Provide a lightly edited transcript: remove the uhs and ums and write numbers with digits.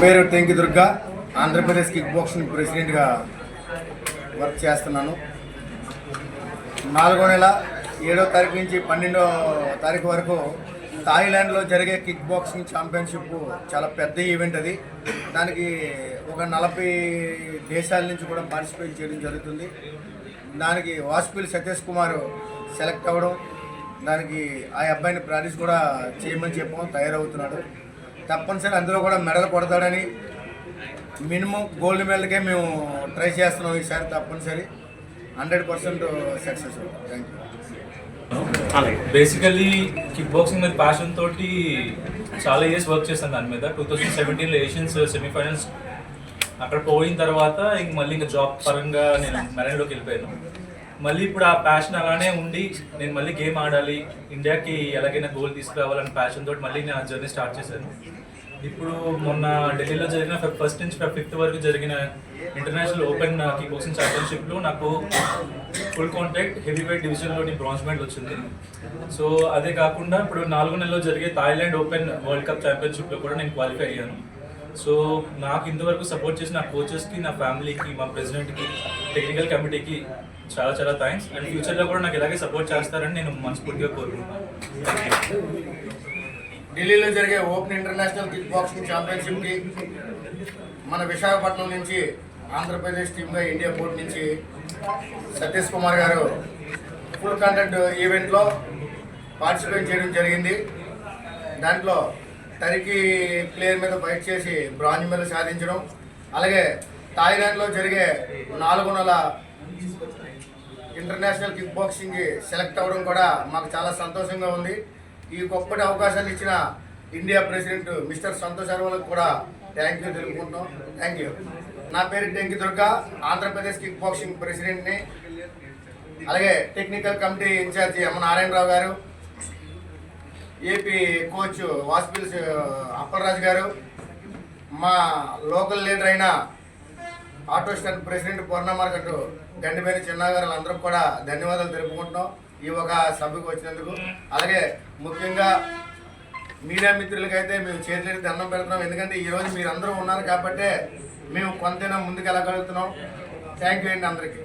పేరు Tenki Durga, Andhra Pradesh kick boxing ప్రెసిడెంట్గా work చేస్తున్నాను. 4వ నెల 7వ తారీఖు నుంచి 12వ తారీఖు వరకు థాయిలాండ్లో జరిగే కిక్ బాక్సింగ్ ఛాంపియన్షిప్ చాలా పెద్ద ఈవెంట్. అది దానికి ఒక 40 దేశాల నుంచి కూడా పార్టిసిపేట్ చేయడం జరుగుతుంది. దానికి వాసుపల్లి సతీష్ కుమార్ సెలెక్ట్ అవ్వడం, దానికి ఆ అబ్బాయిని ప్రాక్టీస్ కూడా చేయమని చెప్పాము. తయారవుతున్నాడు. తప్పనిసరి అందులో కూడా మెడల్ కొడతాడని, మినిమం గోల్డ్ మెడల్కే మేము ట్రై చేస్తున్నాం. ఈసారి తప్పనిసరి 100% success. Thank you. Basically kick boxing మీద ప్యాషన్ తోటి చాలా ఇయర్స్ వర్క్ చేస్తాను దాని మీద. 2017లో ఏషియన్స్ సెమీఫైనల్స్ అక్కడ పోయిన తర్వాత మళ్ళీ ఇంకా జాబ్ పరంగా నేను మెరైన్లోకి వెళ్ళిపోయాను. మళ్ళీ ఇప్పుడు ఆ ప్యాషన్ అలానే ఉండి నేను మళ్ళీ గేమ్ ఆడాలి, ఇండియాకి ఎలాగైనా గోల్ తీసుకురావాలని ప్యాషన్ తోటి మళ్ళీ నా జర్నీ స్టార్ట్ చేశాను. ఇప్పుడు మొన్న ఢిల్లీలో జరిగిన 1st నుంచి 5th వరకు జరిగిన ఇంటర్నేషనల్ ఓపెన్ కిక్ బాక్సింగ్ ఛాంపియన్షిప్లో నాకు ఫుల్ కాంటాక్ట్ హెవీ వెయిట్ డివిజన్లోని బ్రాంజ్ మెడల్ వచ్చింది. సో అదే కాకుండా ఇప్పుడు 4వ నెలలో జరిగే థాయిలాండ్ ఓపెన్ వరల్డ్ కప్ ఛాంపియన్షిప్లో కూడా నేను క్వాలిఫై అయ్యాను. సో నాకు ఇంతవరకు సపోర్ట్ చేసిన నా కోచెస్కి, నా ఫ్యామిలీకి, మా ప్రెసిడెంట్కి, టెక్నికల్ కమిటీకి చాలా చాలా థ్యాంక్స్. అండ్ ఫ్యూచర్లో కూడా నాకు ఇలాగే సపోర్ట్ చేస్తారని నేను మనస్ఫూర్తిగా కోరుకుంటున్నాను. ఢిల్లీలో జరిగే ఓపెన్ ఇంటర్నేషనల్ కిక్ బాక్సింగ్ ఛాంపియన్షిప్కి మన విశాఖపట్నం నుంచి ఆంధ్రప్రదేశ్ టీమ్గా ఇండియా బోర్డు నుంచి సతీష్ కుమార్ గారు ఫుల్ కాంటాక్ట్ ఈవెంట్లో పార్టిసిపేట్ చేయడం జరిగింది. దాంట్లో టర్కీ ప్లేయర్ మీద ఫైట్ చేసి బ్రాంజ్ మెడల్ సాధించడం, అలాగే థాయిలాండ్లో జరిగే 4వ నెల ఇంటర్నేషనల్ కిక్ బాక్సింగ్ సెలెక్ట్ అవ్వడం కూడా మాకు చాలా సంతోషంగా ఉంది. ఈ గొప్పటి అవకాశాన్ని ఇచ్చిన ఇండియా ప్రెసిడెంట్ మిస్టర్ సంతోష్ అర్వాలకు కూడా థ్యాంక్ యూ తెలుపుకుంటాం. Thank you. నా పేరు టెంకి దుర్గా, ఆంధ్రప్రదేశ్ కిక్ బాక్సింగ్ ప్రెసిడెంట్ని. అలాగే technical committee in charge M Narayana Rao గారు, ఏపీ కోచ్ వాసుపల్లి అప్పలరాజు గారు, మా లోకల్ లీడర్ అయిన auto stand president Purna market గండిపేని చిన్న గారు అందరూ కూడా ధన్యవాదాలు తెలుపుకుంటున్నాం ఈ ఒక సభకు వచ్చినందుకు. అలాగే ముఖ్యంగా మీడియా మిత్రులకైతే మేము చేతులెత్తి దండం పెడుతున్నాం. ఎందుకంటే ఈరోజు మీరందరూ ఉన్నారు కాబట్టి మేము కొంతైనా ముందుకు వెళ్ళగలుగుతున్నాం. థ్యాంక్ యూ అండి అందరికీ.